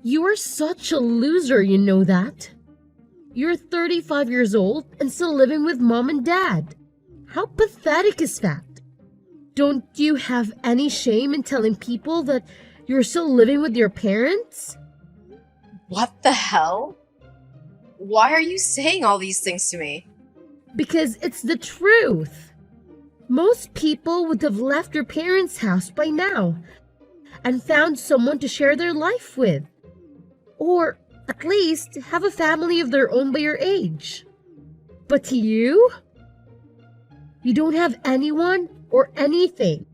You are such a loser, you know that? You're 35 years old and still living with mom and dad. How pathetic is that? Don't you have any shame in telling people that you're still living with your parents? What the hell? Why are you saying all these things to me? Because it's the truth. Most people would have left their parents' house by now and found someone to share their life with. Or at least have a family of their own by your age. But you? You don't have anyone or anything.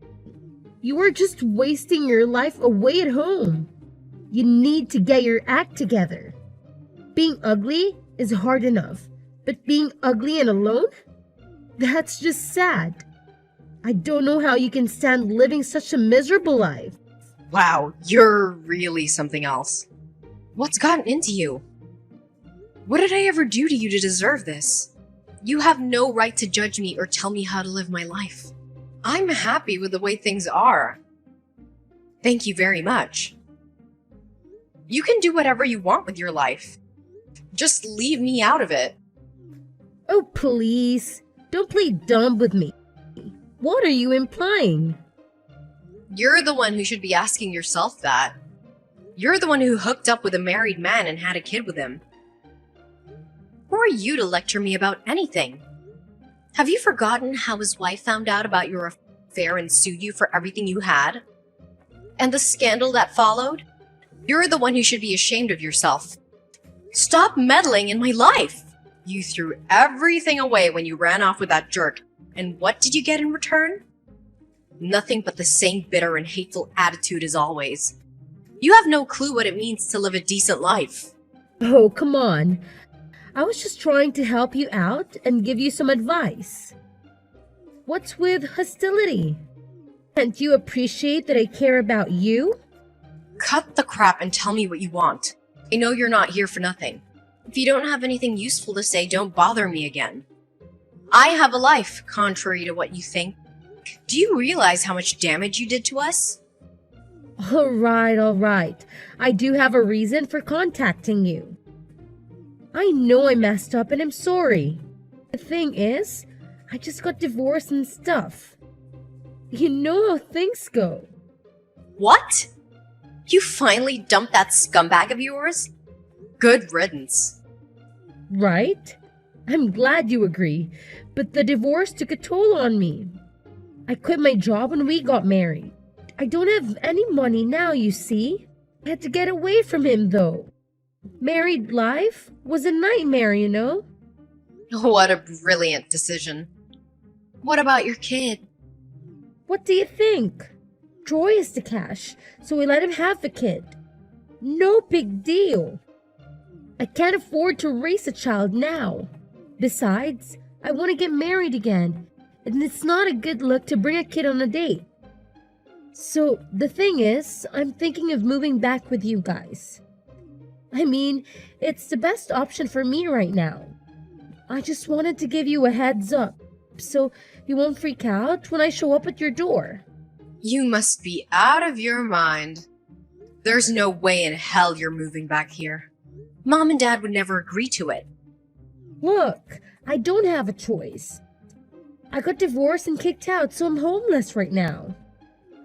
You are just wasting your life away at home. You need to get your act together. Being ugly is hard enough, but being ugly and alone? That's just sad. I don't know how you can stand living such a miserable life. Wow, you're really something else. What's gotten into you? What did I ever do to you to deserve this? You have no right to judge me or tell me how to live my life. I'm happy with the way things are. Thank you very much. You can do whatever you want with your life. Just leave me out of it. Oh, please. Don't play dumb with me. What are you implying? You're the one who should be asking yourself that. You're the one who hooked up with a married man and had a kid with him. Who are you to lecture me about anything? Have you forgotten how his wife found out about your affair and sued you for everything you had? And the scandal that followed? You're the one who should be ashamed of yourself. Stop meddling in my life! You threw everything away when you ran off with that jerk, and what did you get in return? Nothing but the same bitter and hateful attitude as always. You have no clue what it means to live a decent life. Oh, come on. I was just trying to help you out and give you some advice. What's with hostility? Can't you appreciate that I care about you? Cut the crap and tell me what you want. I know you're not here for nothing. If you don't have anything useful to say, don't bother me again. I have a life, contrary to what you think. Do you realize how much damage you did to us? All right. I do have a reason for contacting you. I know I messed up and I'm sorry. The thing is, I just got divorced and stuff. You know how things go. What? You finally dumped that scumbag of yours? Good riddance. Right? I'm glad you agree, but the divorce took a toll on me. I quit my job when we got married. I don't have any money now, you see. I had to get away from him, though. Married life was a nightmare, you know? What a brilliant decision. What about your kid? What do you think? Troy is the cash, so we let him have the kid. No big deal. I can't afford to raise a child now. Besides, I want to get married again, and it's not a good look to bring a kid on a date. So, the thing is, I'm thinking of moving back with you guys. I mean, it's the best option for me right now. I just wanted to give you a heads up, so you won't freak out when I show up at your door. You must be out of your mind. There's no way in hell you're moving back here. Mom and Dad would never agree to it. Look, I don't have a choice. I got divorced and kicked out, so I'm homeless right now.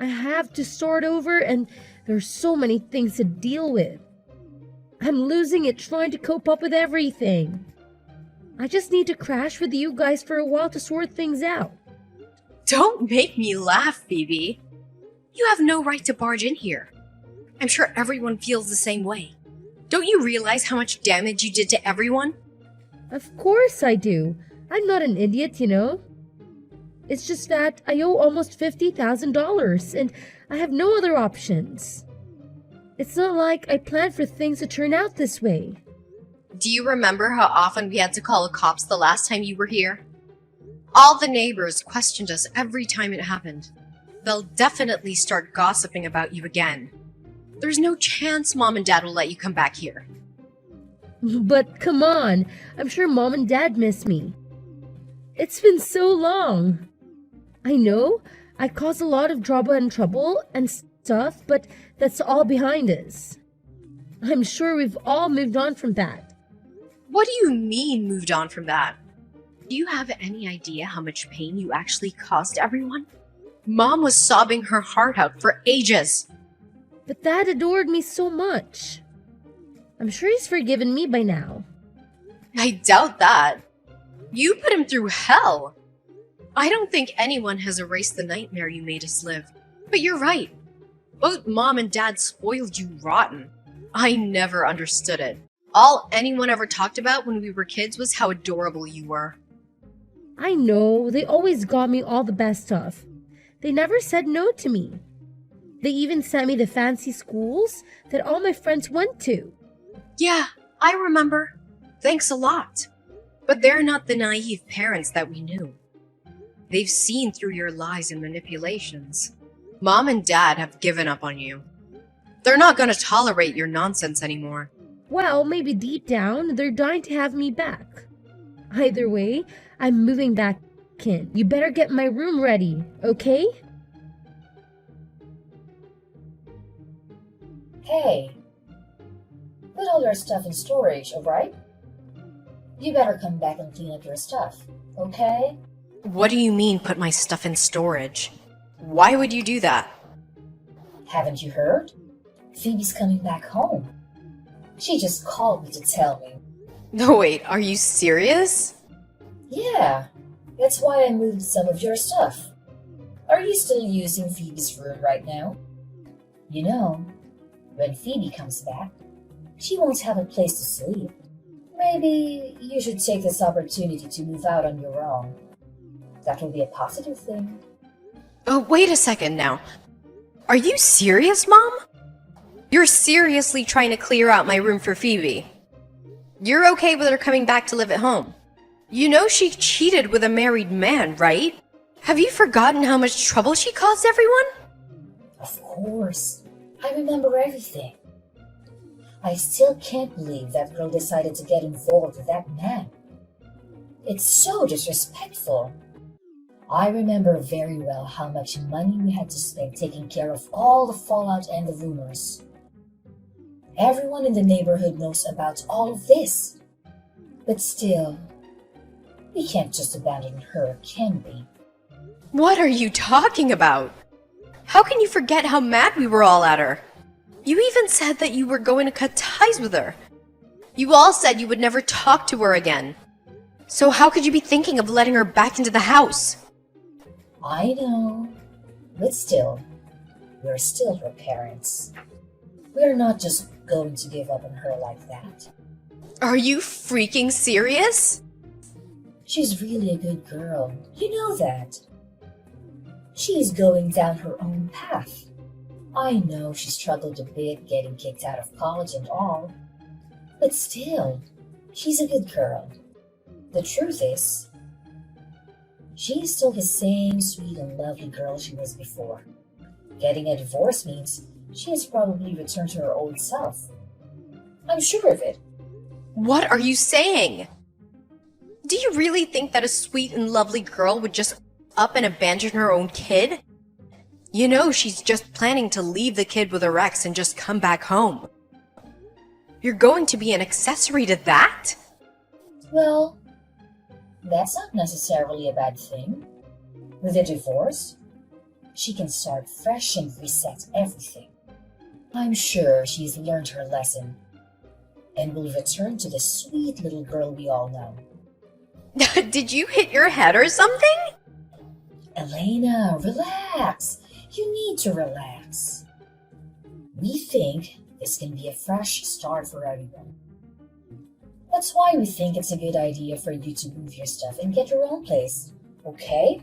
I have to start over, and there's so many things to deal with. I'm losing it trying to cope up with everything. I just need to crash with you guys for a while to sort things out. Don't make me laugh, Phoebe. You have no right to barge in here. I'm sure everyone feels the same way. Don't you realize how much damage you did to everyone? Of course I do. I'm not an idiot, you know. It's just that I owe almost $50,000 and I have no other options. It's not like I planned for things to turn out this way. Do you remember how often we had to call the cops the last time you were here? All the neighbors questioned us every time it happened. They'll definitely start gossiping about you again. There's no chance Mom and Dad will let you come back here. But come on, I'm sure Mom and Dad miss me. It's been so long. I know, I caused a lot of drama and trouble and stuff, but that's all behind us. I'm sure we've all moved on from that. What do you mean moved on from that? Do you have any idea how much pain you actually caused everyone? Mom was sobbing her heart out for ages. But Dad adored me so much. I'm sure he's forgiven me by now. I doubt that. You put him through hell. I don't think anyone has erased the nightmare you made us live. But you're right. Both Mom and Dad spoiled you rotten. I never understood it. All anyone ever talked about when we were kids was how adorable you were. I know, they always got me all the best stuff. They never said no to me. They even sent me to fancy schools that all my friends went to. Yeah, I remember. Thanks a lot. But they're not the naive parents that we knew. They've seen through your lies and manipulations. Mom and Dad have given up on you. They're not going to tolerate your nonsense anymore. Well, maybe deep down, they're dying to have me back. Either way, I'm moving back in. You better get my room ready, okay? Hey, put all your stuff in storage, alright? You better come back and clean up your stuff, okay? What do you mean put my stuff in storage? Why would you do that? Haven't you heard? Phoebe's coming back home. She just called me to tell me. No, wait, are you serious? Yeah, that's why I moved some of your stuff. Are you still using Phoebe's room right now? You know, when Phoebe comes back, she won't have a place to sleep. Maybe you should take this opportunity to move out on your own. That will be a positive thing. Oh, wait a second now. Are you serious, Mom? You're seriously trying to clear out my room for Phoebe. You're okay with her coming back to live at home. You know she cheated with a married man, right? Have you forgotten how much trouble she caused everyone? Of course. I remember everything. I still can't believe that girl decided to get involved with that man. It's so disrespectful. I remember very well how much money we had to spend taking care of all the fallout and the rumors. Everyone in the neighborhood knows about all of this. But still, we can't just abandon her, can we? What are you talking about? How can you forget how mad we were all at her? You even said that you were going to cut ties with her. You all said you would never talk to her again. So how could you be thinking of letting her back into the house? I know, but still, we're still her parents. We're not just going to give up on her like that. Are you freaking serious? She's really a good girl. You know that. She's going down her own path. I know she struggled a bit getting kicked out of college and all. But still, she's a good girl. The truth is, she's still the same sweet and lovely girl she was before. Getting a divorce means she has probably returned to her old self. I'm sure of it. What are you saying? Do you really think that a sweet and lovely girl would just up and abandon her own kid? You know she's just planning to leave the kid with her ex and just come back home. You're going to be an accessory to that? Well, that's not necessarily a bad thing. With a divorce, she can start fresh and reset everything. I'm sure she's learned her lesson and will return to the sweet little girl we all know. Did you hit your head or something? Elena, relax. You need to relax. We think this can be a fresh start for everyone. That's why we think it's a good idea for you to move your stuff and get your own place, okay?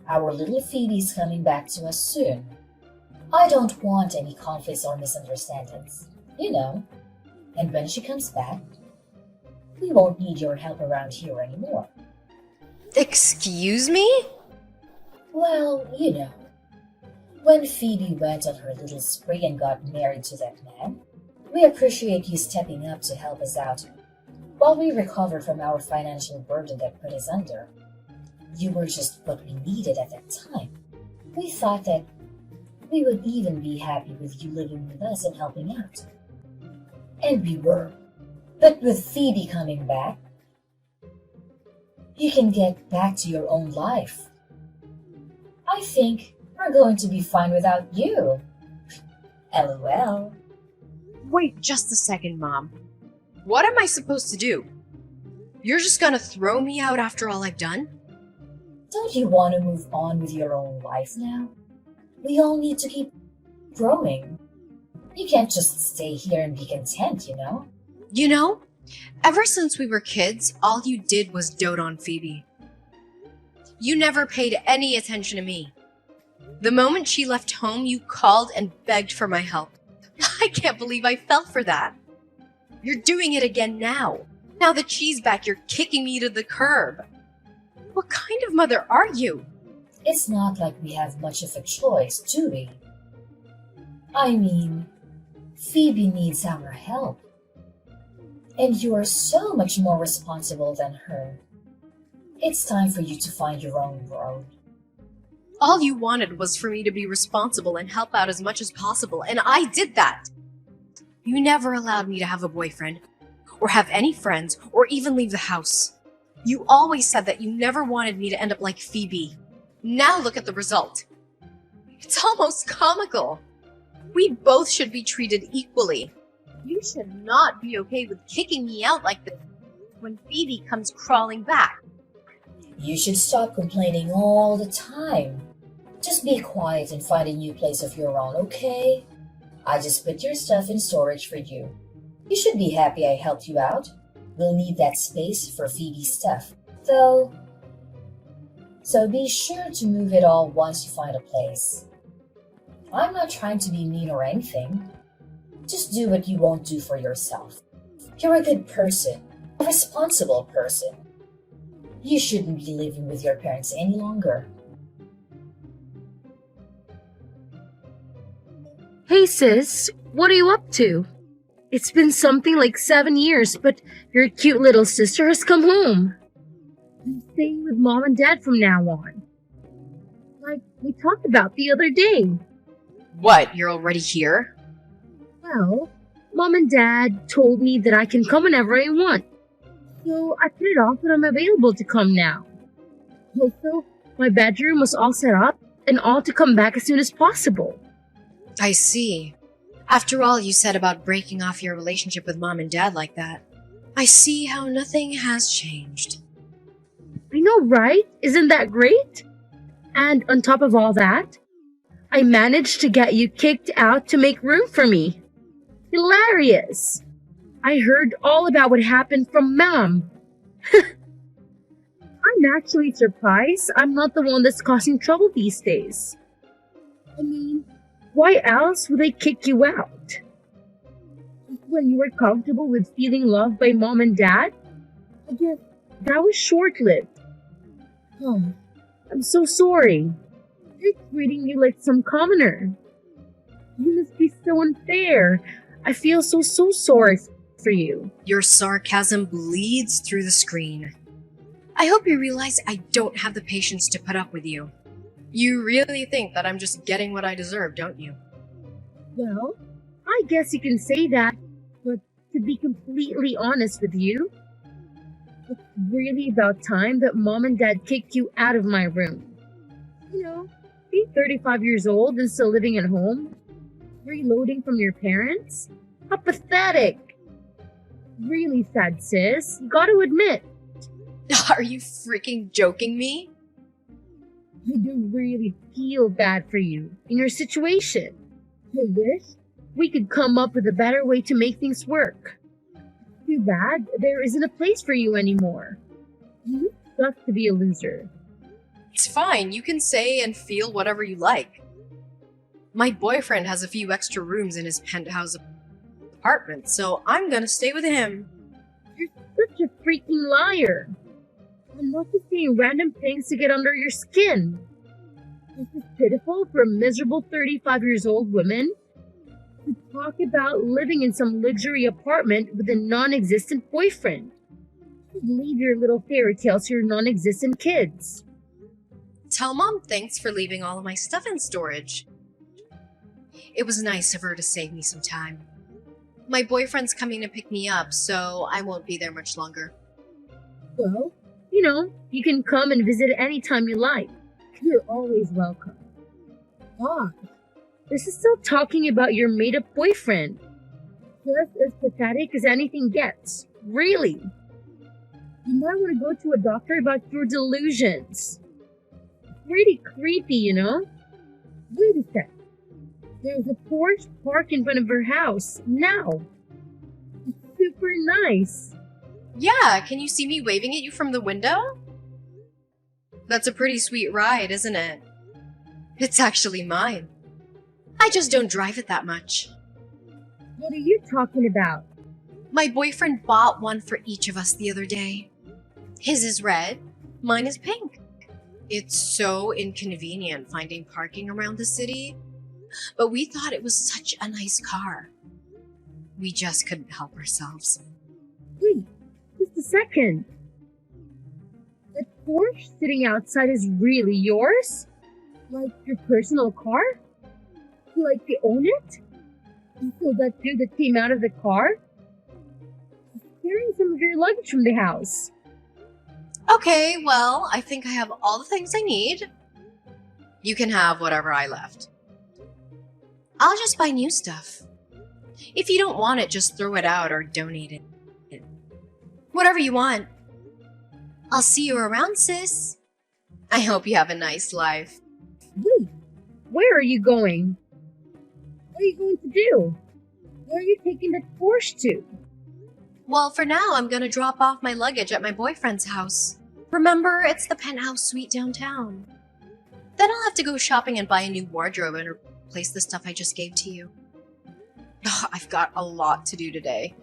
Our little Phoebe's coming back to us soon. I don't want any conflicts or misunderstandings, you know. And when she comes back, we won't need your help around here anymore. Excuse me? Well, you know. When Phoebe went on her little spree and got married to that man, we appreciate you stepping up to help us out while we recover from our financial burden that put us under. You were just what we needed at that time. We thought that we would even be happy with you living with us and helping out. And we were. But with Phoebe coming back, you can get back to your own life. I think we're going to be fine without you. LOL. Wait just a second, Mom. What am I supposed to do? You're just gonna throw me out after all I've done? Don't you want to move on with your own life now? We all need to keep growing. You can't just stay here and be content, you know? You know, ever since we were kids, all you did was dote on Phoebe. You never paid any attention to me. The moment she left home, you called and begged for my help. I can't believe I fell for that. You're doing it again now. Now that she's back, you're kicking me to the curb. What kind of mother are you? It's not like we have much of a choice, do we? I mean, Phoebe needs our help. And you are so much more responsible than her. It's time for you to find your own road. All you wanted was for me to be responsible and help out as much as possible, and I did that. You never allowed me to have a boyfriend, or have any friends, or even leave the house. You always said that you never wanted me to end up like Phoebe. Now look at the result. It's almost comical. We both should be treated equally. You should not be okay with kicking me out like this when Phoebe comes crawling back. You should stop complaining all the time. Just be quiet and find a new place of your own, okay? I just put your stuff in storage for you. You should be happy I helped you out. We'll need that space for Phoebe's stuff, though. So be sure to move it all once you find a place. I'm not trying to be mean or anything. Just do what you won't do for yourself. You're a good person, a responsible person. You shouldn't be living with your parents any longer. Hey sis, what are you up to? It's been something like 7 years, but your cute little sister has come home. I'm staying with mom and dad from now on. Like we talked about the other day. What, you're already here? Well, mom and dad told me that I can come whenever I want. So I put it off that I'm available to come now. Also, my bedroom was all set up and all to come back as soon as possible. I see. After all you said about breaking off your relationship with mom and dad like that, I see how nothing has changed. I know, right? Isn't that great? And on top of all that, I managed to get you kicked out to make room for me. Hilarious! I heard all about what happened from Mom. I'm actually surprised I'm not the one that's causing trouble these days. I mean, why else would they kick you out? Just when you were comfortable with feeling loved by Mom and Dad? I guess that was short-lived. Oh, I'm so sorry. They're treating you like some commoner. You must be so unfair. I feel so sorry for you. Your sarcasm bleeds through the screen. I hope you realize I don't have the patience to put up with you. You really think that I'm just getting what I deserve, don't you? Well, I guess you can say that, but to be completely honest with you, it's really about time that Mom and Dad kicked you out of my room. You know, being 35 years old and still living at home, reloading from your parents? How pathetic! Really sad, sis. You gotta admit. Are you freaking joking me? I do really feel bad for you in your situation. I wish we could come up with a better way to make things work. Too bad there isn't a place for you anymore. You suck to be a loser. It's fine, you can say and feel whatever you like. My boyfriend has a few extra rooms in his penthouse apartment, so I'm gonna stay with him. You're such a freaking liar. I'm not just saying random things to get under your skin. This is pitiful for a miserable 35 years old woman to talk about living in some luxury apartment with a non-existent boyfriend. Leave your little fairy tales to your non-existent kids. Tell Mom thanks for leaving all of my stuff in storage. It was nice of her to save me some time. My boyfriend's coming to pick me up, so I won't be there much longer. Well, you can come and visit anytime you like. You're always welcome. God, this is still talking about your made-up boyfriend. Just as pathetic as anything gets. Really. You might want to go to a doctor about your delusions. Pretty creepy, Wait a sec. There's a Porsche parked in front of her house now. It's super nice. Yeah, can you see me waving at you from the window? That's a pretty sweet ride, isn't it? It's actually mine. I just don't drive it that much. What are you talking about? My boyfriend bought one for each of us the other day. His is red, mine is pink. It's so inconvenient finding parking around the city, but we thought it was such a nice car. We just couldn't help ourselves. Wait, just a second. The Porsche sitting outside is really yours? Like your personal car? Like you own it? And so that dude that came out of the car is carrying some of your luggage from the house. Okay, well, I think I have all the things I need. You can have whatever I left. I'll just buy new stuff. If you don't want it, just throw it out or donate it. Whatever you want. I'll see you around, sis. I hope you have a nice life. Wait, where are you going? What are you going to do? Where are you taking that Porsche to? Well, for now, I'm gonna drop off my luggage at my boyfriend's house. Remember, it's the penthouse suite downtown. Then I'll have to go shopping and buy a new wardrobe and replace the stuff I just gave to you. I've got a lot to do today.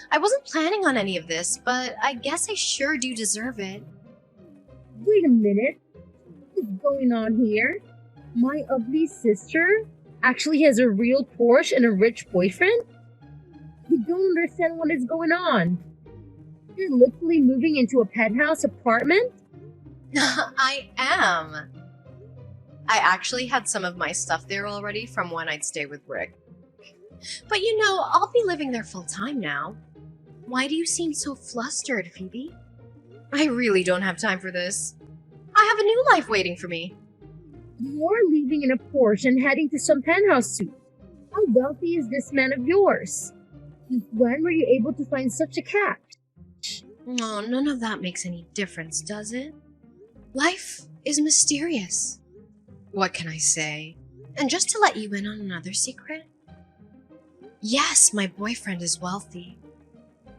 I wasn't planning on any of this, but I guess I sure do deserve it. Wait a minute. What's going on here? My ugly sister actually has a real Porsche and a rich boyfriend? You don't understand what is going on. You're literally moving into a penthouse apartment? I am. I actually had some of my stuff there already from when I'd stay with Rick. But I'll be living there full time now. Why do you seem so flustered, Phoebe? I really don't have time for this. I have a new life waiting for me. You're leaving in a Porsche and heading to some penthouse suite. How wealthy is this man of yours? Since when were you able to find such a catch? Oh, none of that makes any difference, does it? Life is mysterious. What can I say? And just to let you in on another secret, yes, my boyfriend is wealthy,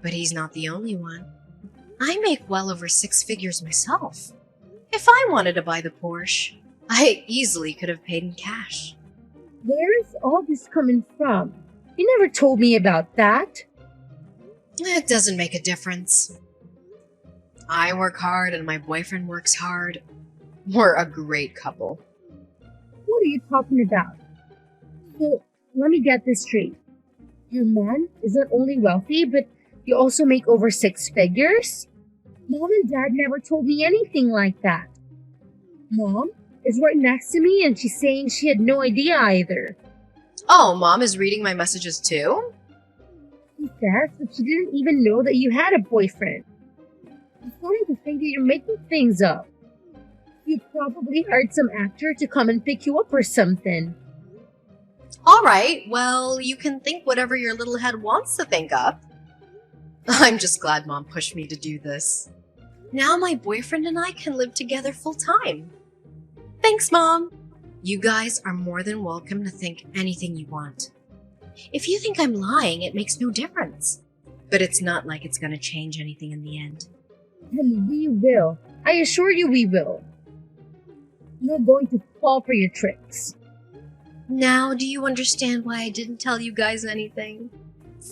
but he's not the only one. I make well over 6 figures myself. If I wanted to buy the Porsche, I easily could have paid in cash. Where is all this coming from? You never told me about that. It doesn't make a difference. I work hard and my boyfriend works hard. We're a great couple. What are you talking about? So, let me get this straight. Your man is not only wealthy, but you also make over 6 figures? Mom and Dad never told me anything like that. Mom is right next to me and she's saying she had no idea either. Oh, Mom is reading my messages too? She says that she didn't even know that you had a boyfriend. I'm starting to think that you're making things up. You probably hired some actor to come and pick you up or something. Alright, well, you can think whatever your little head wants to think up. I'm just glad Mom pushed me to do this. Now my boyfriend and I can live together full time. Thanks, Mom. You guys are more than welcome to think anything you want. If you think I'm lying, it makes no difference. But it's not like it's gonna change anything in the end. And we will. I assure you we will. I'm not going to fall for your tricks. Now, do you understand why I didn't tell you guys anything?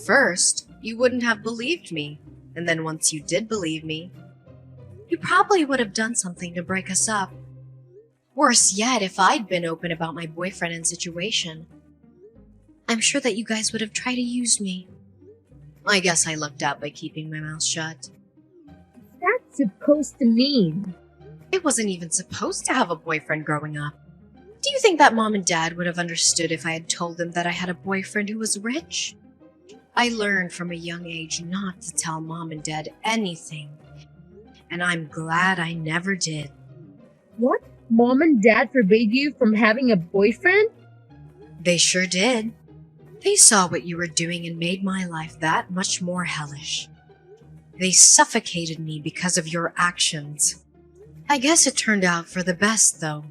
First, you wouldn't have believed me. And then once you did believe me, you probably would have done something to break us up. Worse yet, if I'd been open about my boyfriend and situation, I'm sure that you guys would have tried to use me. I guess I lucked out by keeping my mouth shut. That's supposed to mean. I wasn't even supposed to have a boyfriend growing up. Do you think that Mom and Dad would have understood if I had told them that I had a boyfriend who was rich? I learned from a young age not to tell Mom and Dad anything, and I'm glad I never did. What? Mom and Dad forbade you from having a boyfriend? They sure did. They saw what you were doing and made my life that much more hellish. They suffocated me because of your actions. I guess it turned out for the best, though.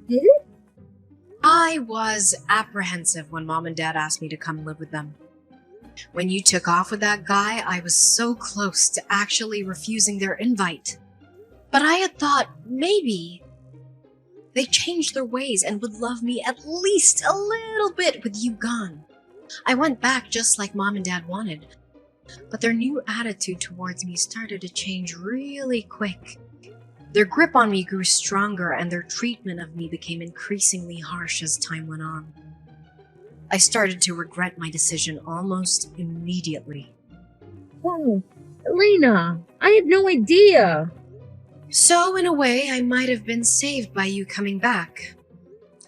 Did it? I was apprehensive when Mom and Dad asked me to come live with them. When you took off with that guy, I was so close to actually refusing their invite. But I had thought maybe they changed their ways and would love me at least a little bit with you gone. I went back just like Mom and Dad wanted, but their new attitude towards me started to change really quick. Their grip on me grew stronger and their treatment of me became increasingly harsh as time went on. I started to regret my decision almost immediately. Oh, Elena, I had no idea. So, in a way, I might have been saved by you coming back.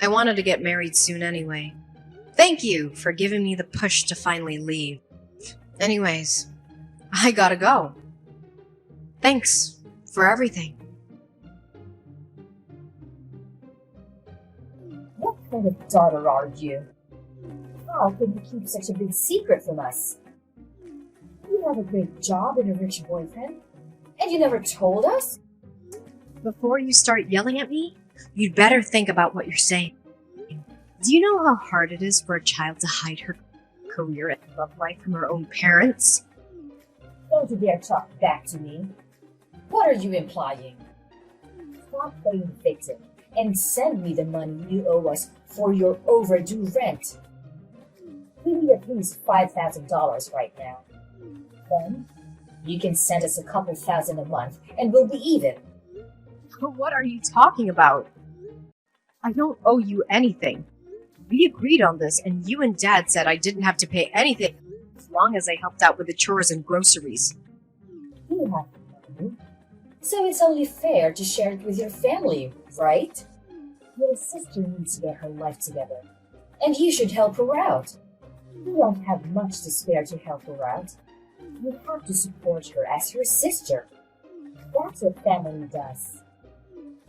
I wanted to get married soon anyway. Thank you for giving me the push to finally leave. Anyways, I gotta go. Thanks for everything. What kind of daughter are you? How could you keep such a big secret from us? You have a great job and a rich boyfriend, and you never told us? Before you start yelling at me, you'd better think about what you're saying. Do you know how hard it is for a child to hide her career and love life from her own parents? Don't you dare talk back to me. What are you implying? Stop playing victim and send me the money you owe us for your overdue rent. We need at least $5,000 right now. Then, you can send us a couple thousand a month and we'll be even. What are you talking about? I don't owe you anything. We agreed on this, and you and Dad said I didn't have to pay anything as long as I helped out with the chores and groceries. You have money, so it's only fair to share it with your family, right? Your sister needs to get her life together, and you should help her out. You don't have much to spare to help her out. You have to support her as your sister. That's what family does.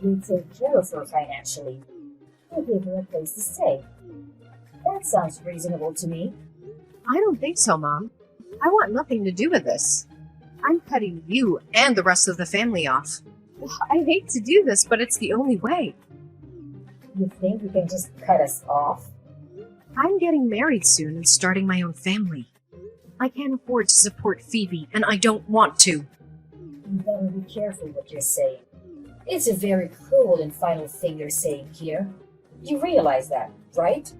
You take care of her financially. You give her a place to stay. That sounds reasonable to me. I don't think so, Mom. I want nothing to do with this. I'm cutting you and the rest of the family off. I hate to do this, but it's the only way. You think you can just cut us off? I'm getting married soon and starting my own family. I can't afford to support Phoebe, and I don't want to. You better be careful what you're saying. It's a very cruel and final thing you're saying here. You realize that, right?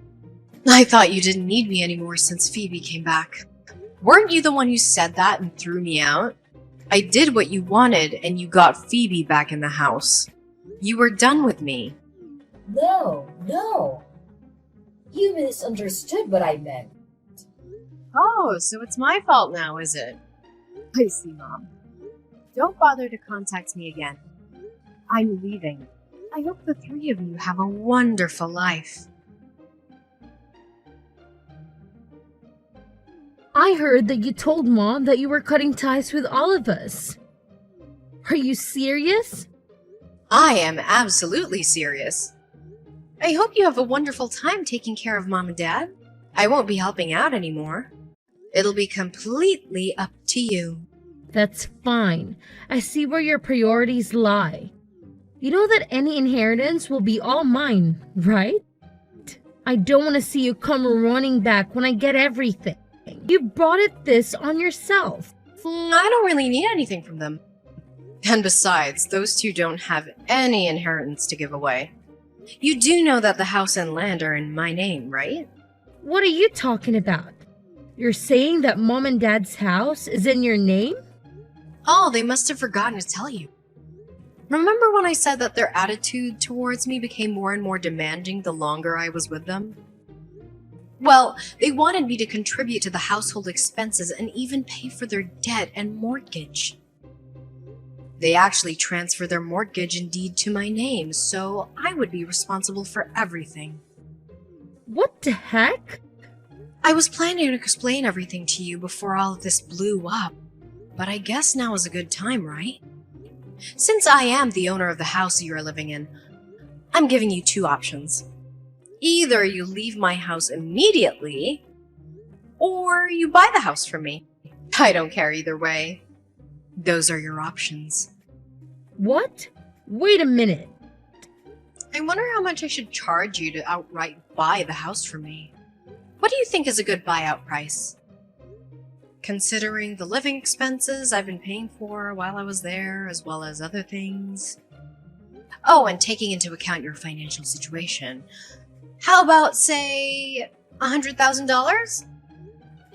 I thought you didn't need me anymore since Phoebe came back. Weren't you the one who said that and threw me out? I did what you wanted, and you got Phoebe back in the house. You were done with me. No. You misunderstood what I meant. Oh, so it's my fault now, is it? I see, Mom. Don't bother to contact me again. I'm leaving. I hope the three of you have a wonderful life. I heard that you told Mom that you were cutting ties with all of us. Are you serious? I am absolutely serious. I hope you have a wonderful time taking care of Mom and Dad. I won't be helping out anymore. It'll be completely up to you. That's fine. I see where your priorities lie. You know that any inheritance will be all mine, right? I don't want to see you come running back when I get everything. You brought this on yourself. I don't really need anything from them. And besides, those two don't have any inheritance to give away. You do know that the house and land are in my name, right? What are you talking about? You're saying that Mom and Dad's house is in your name? Oh, they must have forgotten to tell you. Remember when I said that their attitude towards me became more and more demanding the longer I was with them? Well, they wanted me to contribute to the household expenses and even pay for their debt and mortgage. They actually transferred their mortgage and deed to my name, so I would be responsible for everything. What the heck? I was planning to explain everything to you before all of this blew up, but I guess now is a good time, right? Since I am the owner of the house you are living in, I'm giving you two options. Either you leave my house immediately, or you buy the house from me. I don't care either way. Those are your options. What? Wait a minute. I wonder how much I should charge you to outright buy the house from me. What do you think is a good buyout price? Considering the living expenses I've been paying for while I was there, as well as other things. Oh, and taking into account your financial situation. How about, say, $100,000?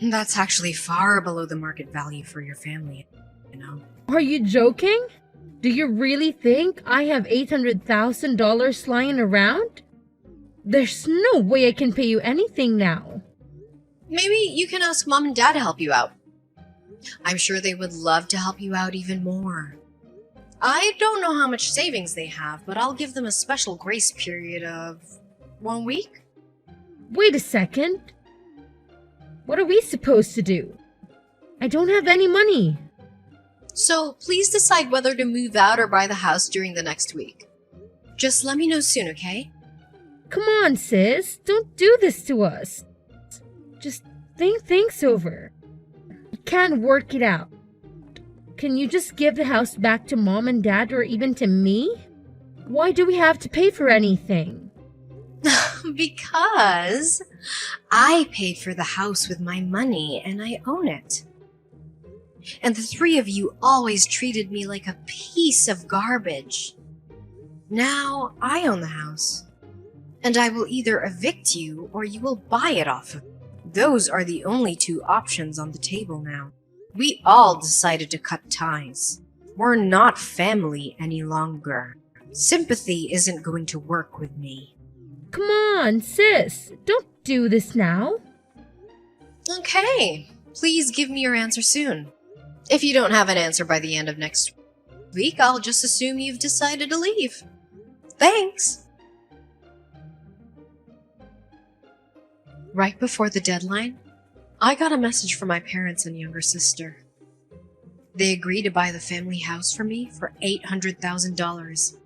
That's actually far below the market value for your family, you know. Are you joking? Do you really think I have $800,000 lying around? There's no way I can pay you anything now. Maybe you can ask Mom and Dad to help you out. I'm sure they would love to help you out even more. I don't know how much savings they have, but I'll give them a special grace period of 1 week. Wait a second. What are we supposed to do? I don't have any money. So please decide whether to move out or buy the house during the next week. Just let me know soon, okay? Come on, sis. Don't do this to us. Just think things over. We can't work it out. Can you just give the house back to Mom and Dad or even to me? Why do we have to pay for anything? Because I paid for the house with my money and I own it. And the three of you always treated me like a piece of garbage. Now I own the house. And I will either evict you or you will buy it off of me. Those are the only two options on the table now. We all decided to cut ties. We're not family any longer. Sympathy isn't going to work with me. Come on, sis. Don't do this now. Okay, please give me your answer soon. If you don't have an answer by the end of next week, I'll just assume you've decided to leave. Thanks. Right before the deadline, I got a message from my parents and younger sister. They agreed to buy the family house for me for $800,000,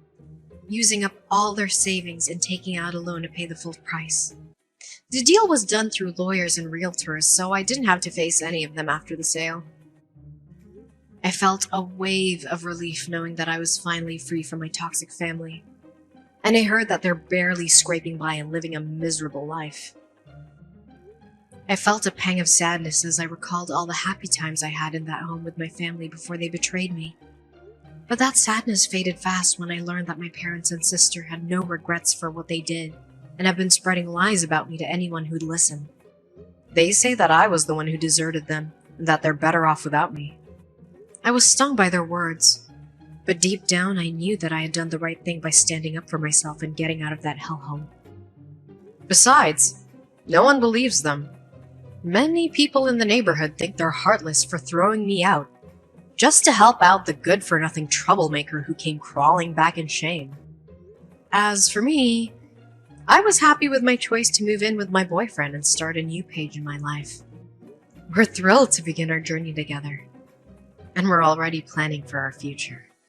using up all their savings and taking out a loan to pay the full price. The deal was done through lawyers and realtors, so I didn't have to face any of them after the sale. I felt a wave of relief knowing that I was finally free from my toxic family, and I heard that they're barely scraping by and living a miserable life. I felt a pang of sadness as I recalled all the happy times I had in that home with my family before they betrayed me. But that sadness faded fast when I learned that my parents and sister had no regrets for what they did and have been spreading lies about me to anyone who'd listen. They say that I was the one who deserted them and that they're better off without me. I was stung by their words, but deep down I knew that I had done the right thing by standing up for myself and getting out of that hellhole. Besides, no one believes them. Many people in the neighborhood think they're heartless for throwing me out, just to help out the good-for-nothing troublemaker who came crawling back in shame. As for me, I was happy with my choice to move in with my boyfriend and start a new page in my life. We're thrilled to begin our journey together, and we're already planning for our future.